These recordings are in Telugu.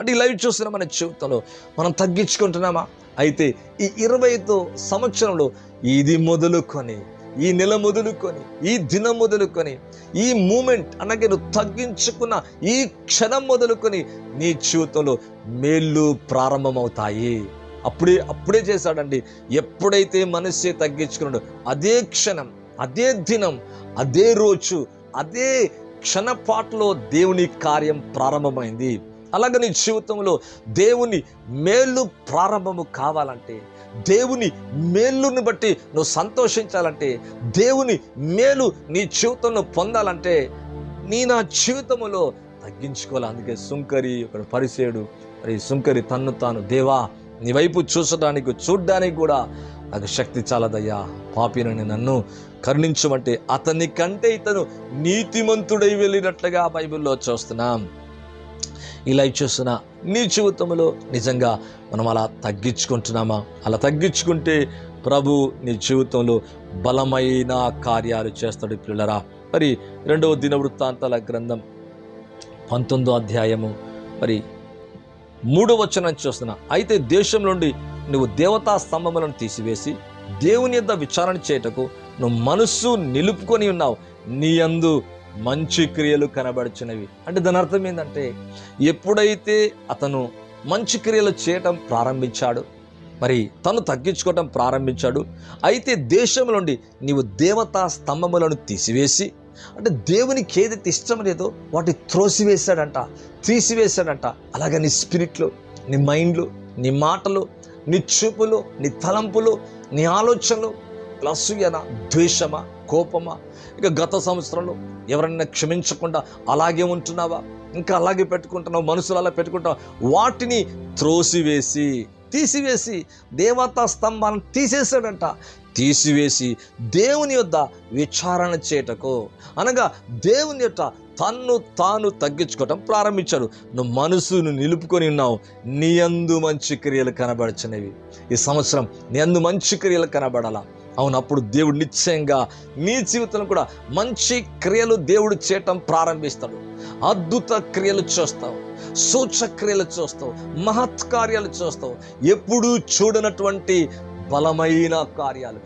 అంటే ఈ లైవ్ చూస్తున్న మన జీవితంలో మనం తగ్గించుకుంటున్నామా? అయితే ఈ 25 సంవత్సరంలో ఇది మొదలుకొని, ఈ నెల మొదలుకొని, ఈ దినం మొదలుకొని, ఈ మూమెంట్ అనగా నువ్వు తగ్గించుకున్న ఈ క్షణం మొదలుకొని నీ జీవితంలో మేళ్ళు ప్రారంభమవుతాయి. అప్పుడే చేశాడండి. ఎప్పుడైతే మనస్సే తగ్గించుకున్నాడో అదే క్షణం, అదే దినం, అదే రోజు, అదే క్షణపాటులో దేవుని కార్యం ప్రారంభమైంది. అలాగే నీ జీవితంలో దేవుని మేలు ప్రారంభము కావాలంటే, దేవుని మేలుని బట్టి నువ్వు సంతోషించాలంటే, దేవుని మేలు నీ జీవితంలో పొందాలంటే నా జీవితంలో తగ్గించుకోవాలి. అందుకే సుంకరి ఒక పరిసేయుడు, మరి సుంకరి తన్ను తాను, దేవా నీ వైపు చూడడానికి కూడా నాకు శక్తి చాలదయ్యా, పాపినని నన్ను కరుణించమంటే అతని కంటే ఇతను నీతిమంతుడై వెళ్ళినట్లుగా బైబిల్లో చూస్తున్నాం. ఇలా చూస్తున్నా నీ జీవితంలో నిజంగా మనం అలా తగ్గించుకుంటున్నామా? అలా తగ్గించుకుంటే ప్రభు నీ జీవితంలో బలమైన కార్యాలు చేస్తాడు పిల్లరా. మరి 2వ దినవృత్తాంతాల గ్రంథం 19వ అధ్యాయము మరి 3వ వచనం చూస్తున్నా. అయితే దేశం నుండి నువ్వు దేవతా స్తంభములను తీసివేసి దేవుని యొద్ద విచారణ చేయటకు నువ్వు మనస్సు నిలుపుకొని ఉన్నావు, నీ యందు మంచి క్రియలు కనబడుచున్నవి. అంటే దాని అర్థం ఏంటంటే, ఎప్పుడైతే అతను మంచి క్రియలు చేయటం ప్రారంభించాడు, మరి తను తగ్గించుకోవటం ప్రారంభించాడు, అయితే దేశం నుండి నీవు దేవతా స్తంభములను తీసివేసి, అంటే దేవునికి ఏదైతే ఇష్టం లేదో వాటి తీసివేశాడంట. అలాగే నీ స్పిరిట్లో, నీ మైండ్లో, నీ మాటలు, నీ చూపులు, నీ తలంపులు, నీ ఆలోచనలు, అసూయనా, ద్వేషమా, కోపమా, ఇక గత సంవత్సరంలో ఎవరైనా క్షమించకుండా అలాగే ఉంటున్నావా, ఇంకా అలాగే పెట్టుకుంటున్నావు, మనసులు అలా పెట్టుకుంటావు, వాటిని తీసివేసి దేవతా స్తంభాలను తీసివేసి దేవుని యొద్ద విచారణ చేయటకు, అనగా దేవుని యొక్క తన్ను తాను తగ్గించుకోవటం ప్రారంభించాడు. నువ్వు మనసును నిలుపుకొని ఉన్నావు, నీ యందు మంచి క్రియలు కనబడుచున్నవి. ఈ సంవత్సరం నీ యందు మంచి క్రియలు కనబడాలా? అవును, అప్పుడు దేవుడు నిశ్చయంగా నీ జీవితంలో కూడా మంచి క్రియలు దేవుడు చేయటం ప్రారంభిస్తాడు. అద్భుత క్రియలు చూస్తావు, సూచక్రియలు చూస్తావు, మహత్కార్యాలు చూస్తావు, ఎప్పుడూ చూడనటువంటి బలమైన కార్యాలు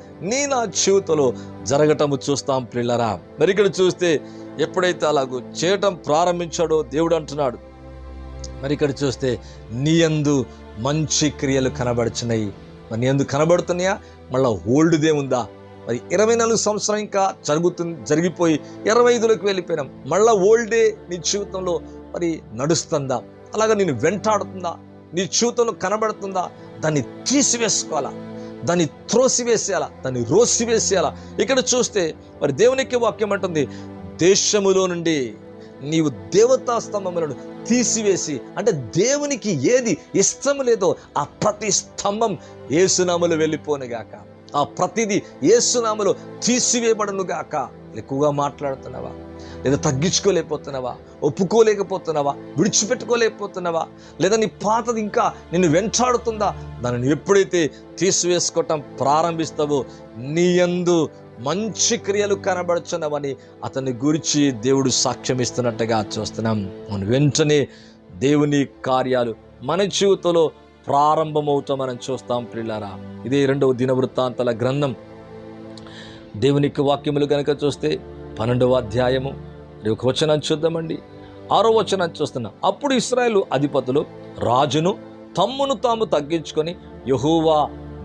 నా జీవితంలో జరగటము చూస్తాం ప్రియులారా. మరి ఇక్కడ చూస్తే ఎప్పుడైతే అలాగూ చేయటం ప్రారంభించాడో దేవుడు అంటున్నాడు, మరి ఇక్కడ చూస్తే నీ యందు మంచి క్రియలు కనబడుచున్నాయి. మరి నీ యందు కనబడుతున్నాయా? మళ్ళీ ఓల్డ్దే ఉందా? మరి 24 సంవత్సరం ఇంకా జరిగిపోయి 25లోకి వెళ్ళిపోయినాం, మళ్ళీ ఓల్డే నీ జీవితంలో మరి నడుస్తుందా? అలాగా నేను వెంటాడుతుందా? నీ జీవితంలో కనబడుతుందా? దాన్ని తీసివేసుకోవాలా, దాన్ని త్రోసివేసేయాలా, దాన్ని రోసివేసేయాలా. ఇక్కడ చూస్తే మరి దేవునికి వాక్యం అంటుంది, దేశములో నుండి నీవు దేవతా స్తంభములను తీసివేసి, అంటే దేవునికి ఏది ఇష్టము లేదో ఆ ప్రతి స్తంభం యేసునామములో వెళ్ళిపోనుగాక, ఆ ప్రతిదీ యేసునామములో తీసివేయబడునుగాక. ఎక్కువగా మాట్లాడుతున్నావా? లేదా తగ్గించుకోలేకపోతున్నావా? ఒప్పుకోలేకపోతున్నావా? విడిచిపెట్టుకోలేకపోతున్నావా? లేదా నీ పాతది ఇంకా నిన్ను వెంటాడుతుందా? దానిని ఎప్పుడైతే తీసివేసుకోవటం ప్రారంభిస్తావో నీ యందు మంచి క్రియలు కనబడుచున్నవని అతని గురించి దేవుడు సాక్ష్యం ఇస్తున్నట్టుగా చూస్తున్నాం. మనం వెంటనే దేవుని కార్యాలు మన జీవితంలో ప్రారంభమవుతాం మనం చూస్తాం ప్రియులారా. ఇదే 2వ దినవృత్తాంతాల గ్రంథం దేవునికి వాక్యములు కనుక చూస్తే 12వ అధ్యాయము 1వ వచనం చూద్దామండి. 6వ వచనం చూస్తున్నాం. అప్పుడు ఇశ్రాయేలు అధిపతులు రాజును తమ్మును తాము తగ్గించుకొని యెహోవా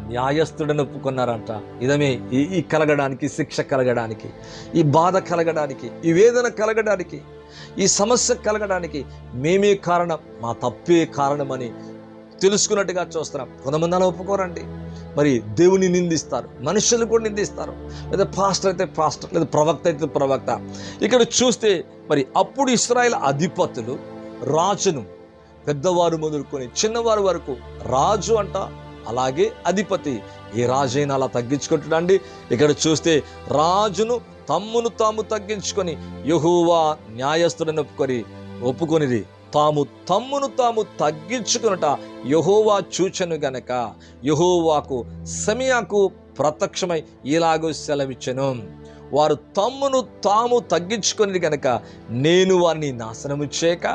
న్యాయస్థుడని ఒప్పుకున్నారంట. ఇదమే ఈ కలగడానికి, శిక్ష కలగడానికి, ఈ బాధ కలగడానికి, ఈ వేదన కలగడానికి, ఈ సమస్య కలగడానికి మేమే కారణం, మా తప్పే కారణమని తెలుసుకున్నట్టుగా చూస్తున్నాం. కొంతమంది అలా ఒప్పుకోరండి. మరి దేవుని నిందిస్తారు, మనుషులు కూడా నిందిస్తారు, లేదా పాస్టర్ అయితే పాస్టర్, లేదా ప్రవక్త అయితే ప్రవక్త. ఇక్కడ చూస్తే మరి అప్పుడు ఇశ్రాయేలు అధిపతులు రాజును, పెద్దవారు మొదలుకొని చిన్నవారు వరకు, రాజు అంట అలాగే అధిపతి, ఏ రాజైనా అలా తగ్గించుకుంటున్నాండి. ఇక్కడ చూస్తే రాజును తమ్మును తాము తగ్గించుకొని యెహోవా న్యాయస్థుడని ఒప్పుకొనిది, తమ్మును తాము తగ్గించుకున్నట యెహోవా చూచెను గనక యెహోవాకు సెమయాకు ప్రత్యక్షమై ఇలాగూ సెలవిచ్చెను, వారు తమ్మును తాము తగ్గించుకుని గనక నేను వారిని నాశనము చేయక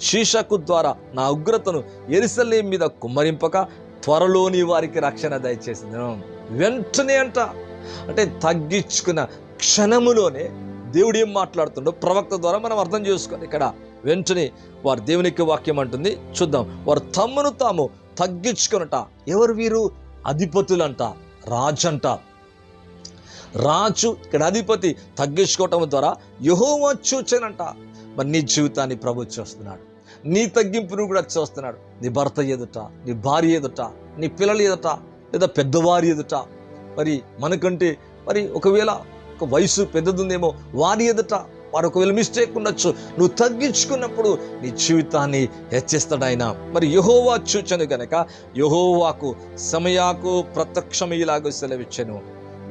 షీషకు ద్వారా నా ఉగ్రతను యెరూషలేము మీద కుమ్మరింపక త్వరలోని వారికి రక్షణ దయచేసింది. వెంటనే అంటే తగ్గించుకున్న క్షణములోనే దేవుడు ఏం మాట్లాడుతుండో ప్రవక్త ద్వారా మనం అర్థం చేసుకోవాలి. ఇక్కడ వెంటనే వారు దేవునికి వాక్యం అంటుంది, చూద్దాం. వారు తమను తాము తగ్గించుకునట. ఎవరు వీరు? అధిపతులంట, రాజంట. రాజు ఇక్కడ అధిపతి తగ్గించుకోవటం ద్వారా యెహోవా చూచెనంట. మరి నీ జీవితాన్ని ప్రభు చూస్తున్నాడు, నీ తగ్గింపును కూడా చూస్తున్నాడు. నీ భర్త ఎదుట, నీ భార్య ఎదుట, నీ పిల్లలు ఎదుట, లేదా పెద్దవారి ఎదుట, మరి మనకంటే మరి ఒకవేళ ఒక వయసు పెద్దదుందేమో వారి ఎదుట వారు ఒకవేళ మిస్టేక్ ఉండొచ్చు. నువ్వు తగ్గించుకున్నప్పుడు నీ జీవితాన్ని హెచ్చిస్తాడు ఆయన. మరి యెహోవా చూచెను గనక యెహోవాకు సమయాకు ప్రత్యక్షమయ్యేలాగా సెలవిచ్చెను.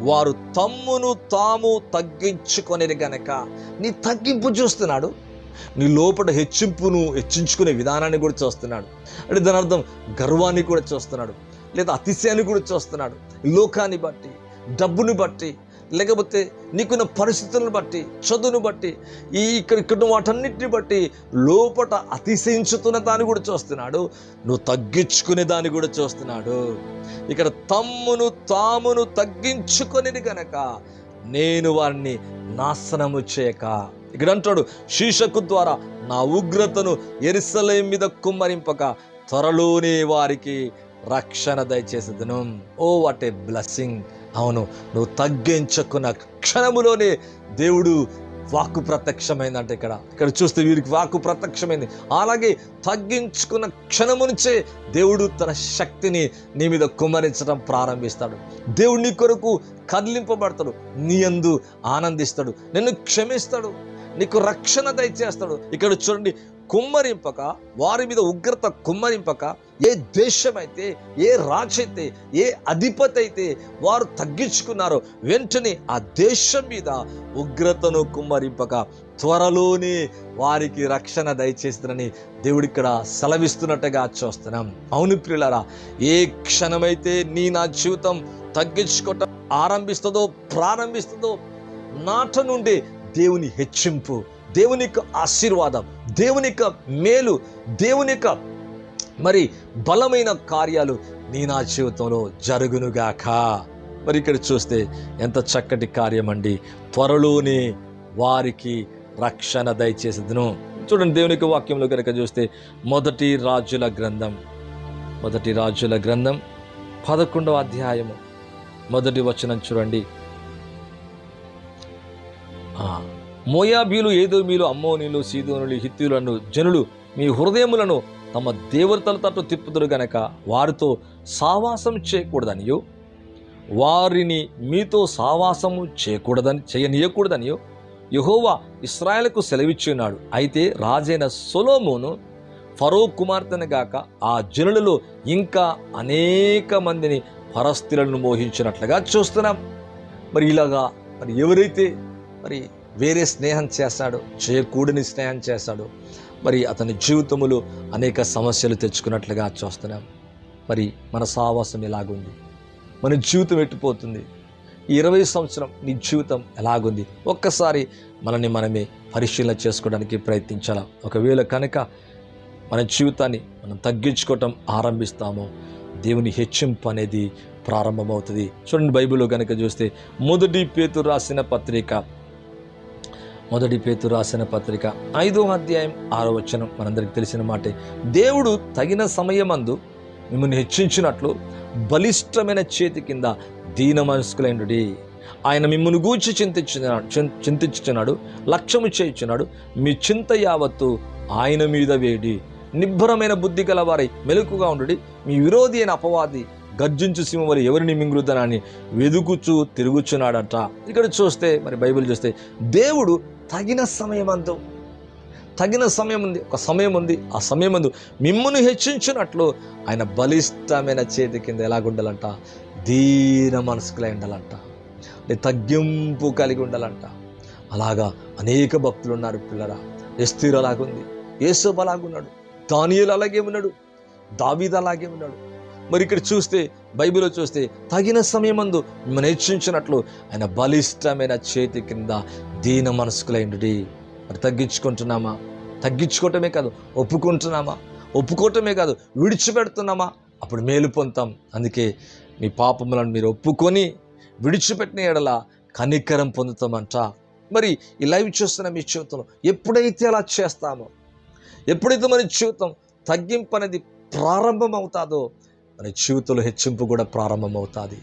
వారు తమ్మును తాము తగ్గించుకొనేది గనక. నీ తగ్గింపు చూస్తున్నాడు, నీ లోపల హెచ్చించుకునే విధానాన్ని కూడా చూస్తున్నాడు. అంటే దాని అర్థం గర్వాన్ని కూడా చూస్తున్నాడు, లేదా అతిశయాన్ని కూడా చూస్తున్నాడు. లోకాన్ని బట్టి, డబ్బుని బట్టి, లేకపోతే నీకున్న పరిస్థితులను బట్టి, చదువును బట్టి, ఇక్కడ వాటన్నిటిని బట్టి లోపట అతిశయించుతున్న దాన్ని కూడా చూస్తున్నాడు, నువ్వు తగ్గించుకునే దాన్ని కూడా చూస్తున్నాడు. ఇక్కడ తమ్మును తామును తగ్గించుకొనేది గనక నేను వారిని నాశనము చేయక. ఇక్కడ అంటాడు, షీషకు ద్వారా నా ఉగ్రతను యెరూషలేము మీద కుమ్మరింపక త్వరలోనే వారికి రక్షణ దయచేసేదను. ఓ వాట్ ఏ బ్లెస్సింగ్. అవును, నువ్వు తగ్గించుకున్న క్షణములోనే దేవుడు వాక్కు ప్రత్యక్షమైందంటే ఇక్కడ చూస్తే వీరికి వాక్కు ప్రత్యక్షమైంది. అలాగే తగ్గించుకున్న క్షణము నుంచే దేవుడు తన శక్తిని నీ మీద కుమ్మరించడం ప్రారంభిస్తాడు. దేవుడు నీ కొరకు కదిలింపబడతాడు, నీ యందు ఆనందిస్తాడు, నిన్ను క్షమిస్తాడు, నీకు రక్షణ దయచేస్తాడు. ఇక్కడ చూడండి, కుమ్మరింపక, వారి మీద ఉగ్రత కుమ్మరింపక, ఏ దేశమైతే, ఏ రాజైతే, ఏ అధిపతి అయితే వారు తగ్గించుకున్నారో వెంటనే ఆ దేశం మీద ఉగ్రతను కుమ్మరింపక త్వరలోనే వారికి రక్షణ దయచేస్తుందని దేవుడు ఇక్కడ సెలవిస్తున్నట్టుగా చూస్తున్నాం. అవును ప్రియులారా, ఏ క్షణమైతే నా జీవితం తగ్గించుకోవటం ప్రారంభిస్తుందో నాట నుండి దేవుని హెచ్చింపు, దేవుని యొక్క ఆశీర్వాదం, దేవుని యొక్క మేలు, దేవుని యొక్క మరి బలమైన కార్యాలు నా జీవితంలో జరుగునుగాక. మరి ఇక్కడ చూస్తే ఎంత చక్కటి కార్యం అండి. త్వరలోనే వారికి రక్షణ దయచేసేదను. చూడండి, దేవుని యొక్క వాక్యంలో కనుక చూస్తే మొదటి రాజుల గ్రంథం 11వ అధ్యాయము 1వ వచనం చూడండి. మోయాబీలు, ఏదోమీలు, అమ్మోనీలు, సీదోనులు, హిత్తీయులను జనులు మీ హృదయములను తమ దేవతల తట్టు తిప్పుదురు గనక వారితో సావాసం చేయకూడదనియో, వారిని మీతో సావాసము చేయనీయకూడదనియో యెహోవా ఇశ్రాయేలుకు సెలవిచ్చున్నాడు. అయితే రాజైన సొలొమోను ఫరో కుమార్తెను గాక ఆ జనులలో ఇంకా అనేక మందిని పరస్త్రీలను మోహించినట్లుగా చూస్తున్నాం. మరి ఇలాగా మరి ఎవరైతే మరి వేరే స్నేహం చేస్తాడో, చేయకూడని స్నేహం చేస్తాడో, మరి అతని జీవితములో అనేక సమస్యలు తెచ్చుకున్నట్లుగా చూస్తున్నాం. మరి మన సావాసం ఎలాగుంది, మన జీవితం ఎట్టిపోతుంది, ఈ 20 సంవత్సరం నీ జీవితం ఎలాగుంది, ఒక్కసారి మనమే పరిశీలన చేసుకోవడానికి ప్రయత్నించాలి. ఒకవేళ కనుక మన జీవితాన్ని మనం తగ్గించుకోవటం ఆరంభిస్తామో దేవుని హెచ్చింపు అనేది ప్రారంభమవుతుంది. చూడండి, బైబిల్లో కనుక చూస్తే మొదటి పేతురు రాసిన పత్రిక 5వ అధ్యాయం 6వ వచనం మనందరికి తెలిసిన మాటే. దేవుడు తగిన సమయమందు మిమ్మల్ని హెచ్చించినట్లు బలిష్టమైన చేతి కింద దీన మనస్కులైనడి. ఆయన మిమ్మల్ని గూర్చి చింతించుచున్నాడు, లక్ష్యము చేయుచున్నాడు. మీ చింత యావత్తు ఆయన మీద వేడి. నిబ్బరమైన బుద్ధి గల వారై మెలకుగా ఉండుడి. మీ విరోధి అయిన అపవాది గర్జించు సింహం వలె ఎవరిని మింగురుదనని వెదుకుచూ తిరుగుచున్నాడట. ఇక్కడ చూస్తే మరి బైబిల్ చూస్తే దేవుడు తగిన సమయమందు, తగిన సమయం ఉంది, ఒక సమయం ఉంది, ఆ సమయమందు మిమ్మును హెచ్చించినట్లు ఆయన బలిష్టమైన చేతి కింద ఎలాగుండాలంట, దీన మనసుకులై ఉండాలంట, తగ్గింపు కలిగి ఉండాలంట. అలాగా అనేక భక్తులు ఉన్నారు పిల్లరా. ఎస్తేరు అలాగుంది, యేసోబు అలాగున్నాడు, దానియేలు అలాగే ఉన్నాడు, దావీదు అలాగే ఉన్నాడు. మరి ఇక్కడ చూస్తే బైబిల్లో చూస్తే తగిన సమయమందు మిమ్మల్ని హెచ్చించినట్లు ఆయన బలిష్టమైన చేతి కింద దీన మనస్కులైండి. మరి తగ్గించుకుంటున్నామా? తగ్గించుకోవటమే కాదు, ఒప్పుకుంటున్నామా? ఒప్పుకోవటమే కాదు, విడిచిపెడుతున్నామా? అప్పుడు మేలు పొందుతాం. అందుకే మీ పాపములను మీరు ఒప్పుకొని విడిచిపెట్టిన ఎడల కనికరం పొందుతామంట. మరి ఈ లైవ్ చూస్తున్న మీ జీవితంలో ఎప్పుడైతే అలా చేస్తామో, ఎప్పుడైతే మన జీవితం తగ్గింపు అనేది ప్రారంభం అవుతుందో, మన జీవితంలో హెచ్చింపు కూడా ప్రారంభం అవుతుంది.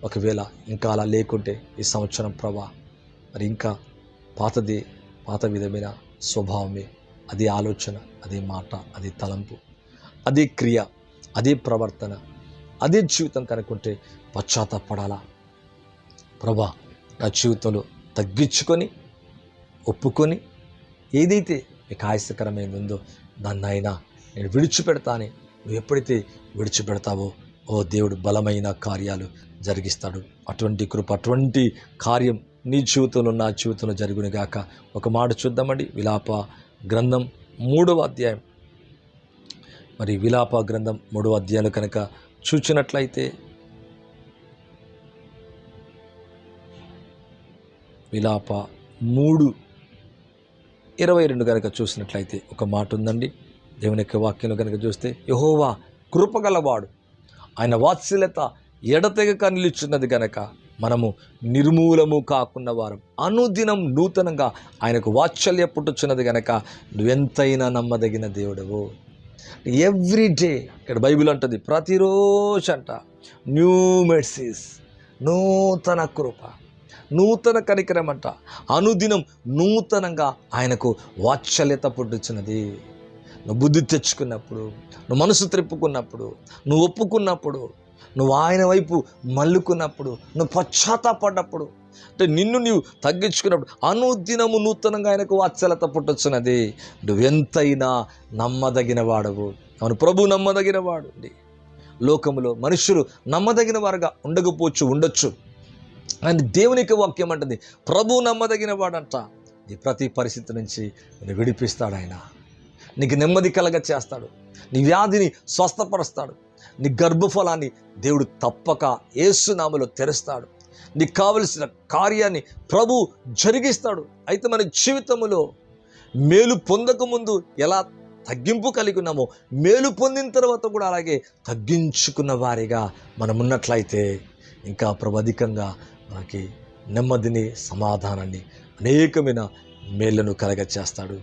ఒకవేళ ఇంకా అలా లేకుంటే ఈ సంవత్సరం ప్రభా మరి ఇంకా పాత విధమైన స్వభావమే, అదే ఆలోచన, అదే మాట, అదే తలంపు, అదే క్రియ, అదే ప్రవర్తన, అదే జీవితం కనుక్కుంటే పశ్చాత్తాపడాలా. ప్రభా నా జీవితంలో తగ్గించుకొని ఒప్పుకొని ఏదైతే మీకు ఆయాసకరమైంది ఉందో దాన్ని అయినా నేను విడిచిపెడతానే. నువ్వు ఎప్పుడైతే విడిచిపెడతావో ఓ దేవుడు బలమైన కార్యాలు జరిగిస్తాడు. అటువంటి కృప, అటువంటి కార్యం నీ జీవితంలో నా జీవితంలో జరుగునుగాక. ఒక మాట చూద్దామండి. విలాప గ్రంథం 3వ అధ్యాయం. మరి విలాప గ్రంథం 3వ అధ్యాయాలు కనుక చూచినట్లయితే, విలాప 3:22 కనుక చూసినట్లయితే ఒక మాట ఉందండి. దేవుని యొక్క వాక్యంలో కనుక చూస్తే, యెహోవా కృపగలవాడు, ఆయన వాత్సల్యత ఎడతెగక నిలుచున్నది గనక మనము నిర్మూలము కాకున్న వారం, అనుదినం నూతనంగా ఆయనకు వాత్సల్య పుట్టుచున్నది గనక నువ్వెంతైనా నమ్మదగిన దేవుడవు. ఎవ్రీడే ఇక్కడ బైబిల్ అంటుంది, ప్రతిరోజు అంట న్యూ మెర్సీస్, నూతన కృప, నూతన కనికరం అంట. అనుదినం నూతనంగా ఆయనకు వాత్సల్యత పుట్టుచున్నది. నువ్వు బుద్ధి తెచ్చుకున్నప్పుడు, నువ్వు మనసు త్రిప్పుకున్నప్పుడు, నువ్వు ఒప్పుకున్నప్పుడు, నువ్వు ఆయన వైపు మల్లుకున్నప్పుడు, నువ్వు పశ్చాత్తాపడ్డప్పుడు, అంటే నిన్ను నీవు తగ్గించుకున్నప్పుడు అనుదినము నూతనంగా ఆయనకు వాత్సల్యత పుట్టుచున్నది. నువ్వెంతైనా నమ్మదగిన వాడవు. అవును, ప్రభు నమ్మదగిన వాడు. లోకములో మనుషులు నమ్మదగిన వారుగా ఉండొచ్చు. అని దేవుని యొక్క వాక్యం అంటుంది, ప్రభు నమ్మదగిన వాడంట. నీ ప్రతి పరిస్థితి నుంచి నేను విడిపిస్తాడు ఆయన. నీకు నెమ్మది కలగ చేస్తాడు. నీ వ్యాధిని స్వస్థపరుస్తాడు. నీ గర్భఫలాన్ని దేవుడు తప్పక యేసు నామములో తెరుస్తాడు. నీకు కావలసిన కార్యాన్ని ప్రభు జరిగిస్తాడు. అయితే మన జీవితంలో మేలు పొందకముందు ఎలా తగ్గింపు కలిగి ఉన్నామో, మేలు పొందిన తర్వాత కూడా అలాగే తగ్గించుకున్న వారిగా మనం ఉన్నట్లయితే ఇంకా ప్రభు అధికంగా మనకి నెమ్మదిని, సమాధానాన్ని, అనేకమైన మేళ్లను కలగ చేస్తాడు.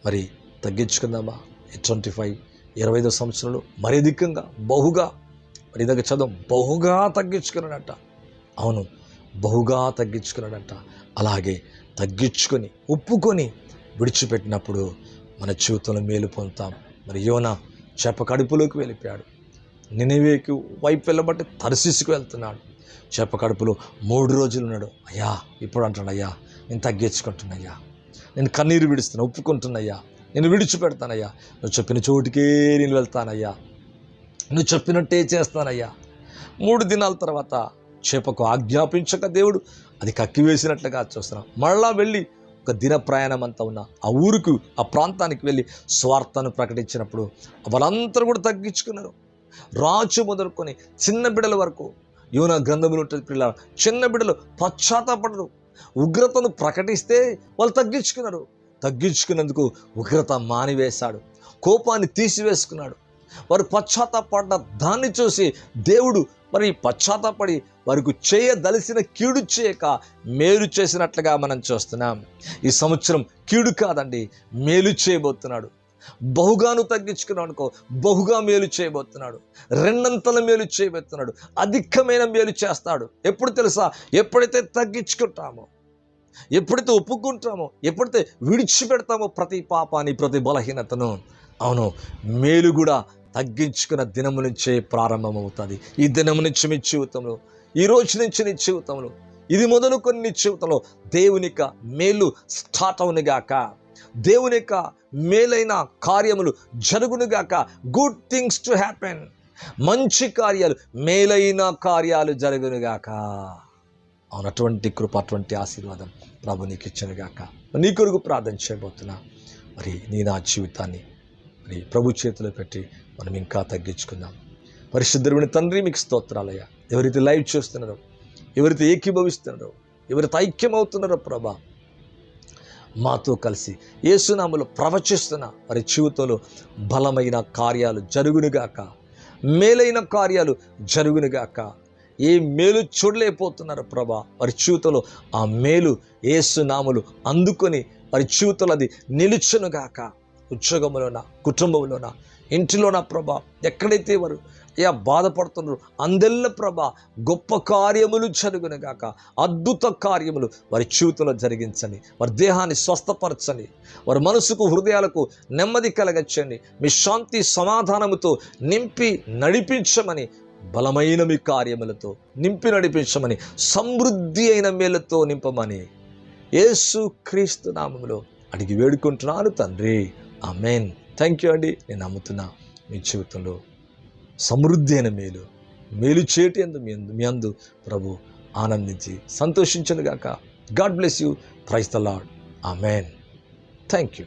మరి తగ్గించుకుందామా? 25 సంవత్సరంలో మరి అధికంగా బహుగా, మరి ఇదొక చదువు, బహుగా తగ్గించుకున్నాడంట. అవును, బహుగా తగ్గించుకున్నాడంట. అలాగే తగ్గించుకొని ఒప్పుకొని విడిచిపెట్టినప్పుడు మన జీవితంలో మేలు పొందుతాం. మరి యోనా చేప కడుపులోకి వెళ్ళిపోయాడు. నినెవేకి వైపు వెళ్ళబట్టి తర్షీసుకు వెళ్తున్నాడు. చేప కడుపులో 3 రోజులు ఉన్నాడు. అయ్యా ఇప్పుడు అంటాడు, అయ్యా నేను తగ్గించుకుంటున్నాయ్యా, నేను కన్నీరు విడుస్తున్నా, ఒప్పుకుంటున్నాయ్యా, నేను విడిచిపెడతానయ్యా, నువ్వు చెప్పిన చోటుకే నేను వెళ్తానయ్యా, నువ్వు చెప్పినట్టే చేస్తానయ్యా. 3 దినాల తర్వాత చేపకు ఆజ్ఞాపించక దేవుడు అది కక్కివేసినట్లుగా చూస్తున్నాం. మళ్ళా వెళ్ళి ఒక దిన ప్రయాణం అంతా ఉన్న ఆ ఊరుకు, ఆ ప్రాంతానికి వెళ్ళి స్వార్థను ప్రకటించినప్పుడు వాళ్ళందరూ కూడా తగ్గించుకున్నారు. రాజు మొదలుకొని చిన్న బిడ్డల వరకు. యోనా గ్రంథంలో ఉంటుంది పిల్లలు, చిన్న బిడ్డలు పశ్చాత్తాపడరు. ఉగ్రతను ప్రకటిస్తే వాళ్ళు తగ్గించుకున్నారు. తగ్గించుకున్నందుకు ఉగ్రత మానివేశాడు, కోపాన్ని తీసివేసుకున్నాడు. వారు పశ్చాత్తాపడ్డ దాన్ని చూసి దేవుడు మరి పశ్చాత్తాపడి వారికి చేయదలిసిన కీడు చేయక మేలు చేసినట్లుగా మనం చూస్తున్నాం. ఈ సంవత్సరం కీడు కాదండి, మేలు చేయబోతున్నాడు. బహుగాను తగ్గించుకున్నావు అనుకో, బహుగా మేలు చేయబోతున్నాడు. 2 మేలు చేయబోతున్నాడు. అధికమైన మేలు చేస్తాడు. ఎప్పుడు తెలుసా? ఎప్పుడైతే తగ్గించుకుంటామో, ఎప్పుడైతే ఒప్పుకుంటామో, ఎప్పుడైతే విడిచిపెడతామో ప్రతి పాపాన్ని, ప్రతి బలహీనతను. అవును, మేలు కూడా తగ్గించుకున్న దినము నుంచే ప్రారంభమవుతుంది. ఈ దినము నుంచి మీ జీవితంలో, ఈ రోజు నుంచి నీ జీవితంలో, ఇది మొదలుకొని నీ జీవితంలో దేవుని యొక్క మేలు స్టార్ట్ అవునుగాక. దేవుని యొక్క మేలైన కార్యములు జరుగునుగాక. Good things to happen. మంచి కార్యాలు, మేలైన కార్యాలు జరుగునుగాక. అవునటువంటి కృప, అటువంటి ఆశీర్వాదం ప్రభు నీకు ఇచ్చునుగాక. నీ కొరకు ప్రార్థన చేయబోతున్నా. మరి నీ నా జీవితాన్ని మరి ప్రభు చేతిలో పెట్టి మనం ఇంకా తగ్గించుకుందాం. పరిశుద్ధుని తండ్రి, మీకు స్తోత్రాలయ్యా. ఎవరైతే లైవ్ చూస్తున్నారో, ఎవరైతే ఏకీభవిస్తున్నారో, ఎవరైతే ఐక్యమవుతున్నారో ప్రభా, మాతో కలిసి యేసునామములో ప్రవచిస్తున్న వారి జీవితంలో బలమైన కార్యాలు జరుగునుగాక, మేలైన కార్యాలు జరుగునుగాక. ఏ మేలు చూడలేకపోతున్నారు ప్రభా, వారి జీవితంలో ఆ మేలు యేసునామములు అందుకొని వారి జీవితంలో అది నిలుచునుగాక. ఉద్యోగంలోన, కుటుంబంలోన, ఇంటిలోన ప్రభా, ఎక్కడైతే వారు బాధపడుతున్నారు అందెల్ల ప్రభా గొప్ప కార్యములు జరుగునుగాక. అద్భుత కార్యములు వారి జీవితంలో జరిగించండి. వారి దేహాన్ని స్వస్థపరచండి. వారి మనసుకు, హృదయాలకు నెమ్మది కలగచ్చండి. మీ శాంతి సమాధానముతో నింపి నడిపించమని, బలమైన మీ కార్యములతో నింపి నడిపించమని, సమృద్ధి అయిన మేలతో నింపమని యేసు క్రీస్తు నామములో అడిగి వేడుకుంటున్నాను తండ్రి. ఆమేన్. థ్యాంక్ యూ అండి. నేను నమ్ముతున్నా మీ జీవితంలో సమృద్ధి అయిన మేలు చేటి అందు మీ అందు ప్రభు ఆనందించి సంతోషించనుగాక. God bless you. Praise the Lord. ఆమేన్. Thank you.